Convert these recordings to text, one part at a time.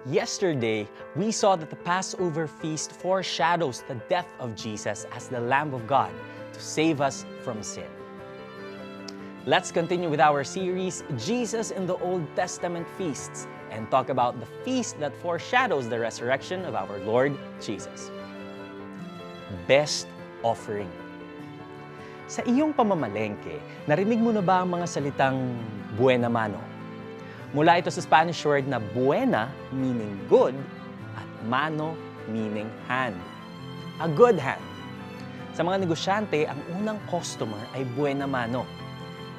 Yesterday, we saw that the Passover feast foreshadows the death of Jesus as the Lamb of God to save us from sin. Let's continue with our series, Jesus in the Old Testament Feasts, and talk about the feast that foreshadows the resurrection of our Lord Jesus. Best Offering. Sa iyong pamamalengke, narinig mo na ba ang mga salitang buena mano? Mula ito sa Spanish word na buena, meaning good, at mano, meaning hand. A good hand. Sa mga negosyante, ang unang customer ay buena mano.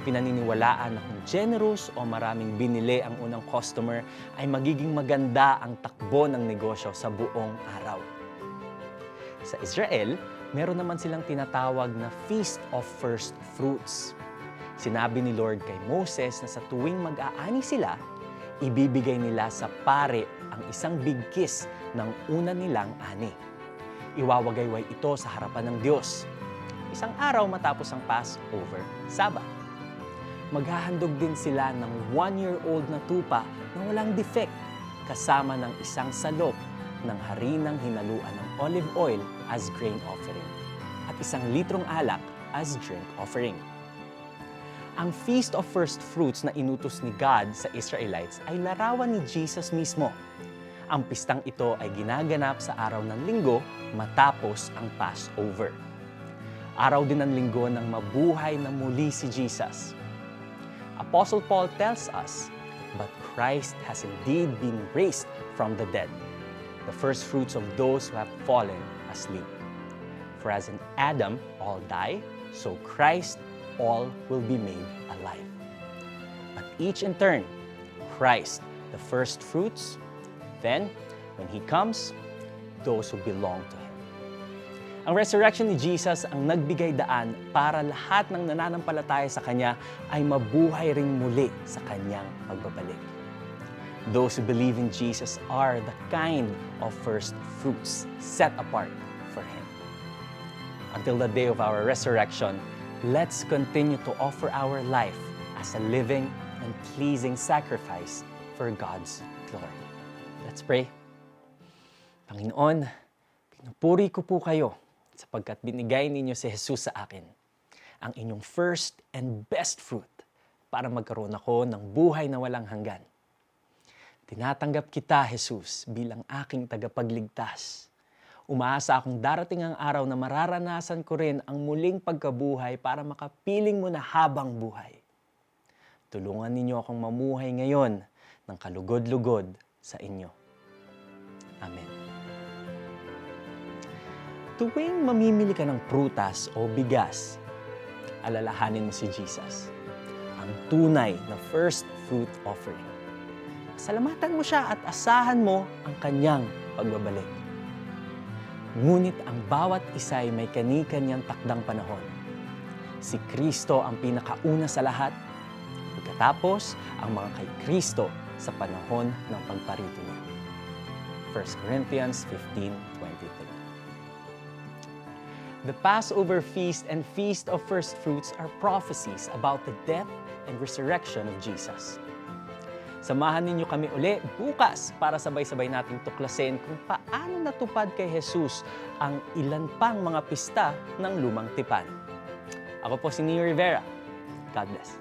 Pinaniniwalaan na kung generous o maraming binili ang unang customer, ay magiging maganda ang takbo ng negosyo sa buong araw. Sa Israel, meron naman silang tinatawag na Feast of First Fruits. Sinabi ni Lord kay Moses na sa tuwing mag-aani sila, ibibigay nila sa pare ang isang bigkis ng una nilang ani. Iwawagayway ito sa harapan ng Diyos. Isang araw matapos ang Passover, Sabbath. Maghahandog din sila ng 1-year-old na tupa na walang defect kasama ng isang salop ng harinang hinaluan ng olive oil as grain offering at 1 litrong alak as drink offering. Ang Feast of First Fruits na inutos ni God sa Israelites ay larawan ni Jesus mismo. Ang pistang ito ay ginaganap sa araw ng linggo matapos ang Passover. Araw din ng linggo nang mabuhay na muli si Jesus. Apostle Paul tells us, "But Christ has indeed been raised from the dead, the first fruits of those who have fallen asleep. For as in Adam all die, so Christ all will be made alive. But each in turn, Christ, the first fruits, then, when He comes, those who belong to Him." Ang resurrection ni Jesus ang nagbigay daan para lahat ng nananampalataya sa Kanya ay mabuhay ring muli sa Kanyang pagbabalik. Those who believe in Jesus are the kind of first fruits set apart for Him. Until the day of our resurrection, let's continue to offer our life as a living and pleasing sacrifice for God's glory. Let's pray. Panginoon, pinupuri ko po kayo sapagkat binigay ninyo si Jesus sa akin, ang inyong first and best fruit para magkaroon ako ng buhay na walang hanggan. Tinatanggap kita, Jesus, bilang aking tagapagligtas. Umaasa akong darating ang araw na mararanasan ko rin ang muling pagkabuhay para makapiling mo na habang buhay. Tulungan ninyo akong mamuhay ngayon ng kalugod-lugod sa inyo. Amen. Tuwing mamimili ka ng prutas o bigas, alalahanin mo si Jesus, ang tunay na first fruit offering. Salamatan mo siya at asahan mo ang kanyang pagbabalik. Ngunit ang bawat isa ay may kani-kanyang takdang panahon. Si Kristo ang pinakauna sa lahat, pagkatapos ang mga kay Kristo sa panahon ng pagparito niya. 1 Corinthians 15:23. The Passover feast and Feast of First Fruits are prophecies about the death and resurrection of Jesus. Samahan ninyo kami uli bukas para sabay-sabay nating tuklasin kung paano natupad kay Jesus ang ilan pang mga pista ng lumang tipan. Ako po si Neo Rivera. God bless.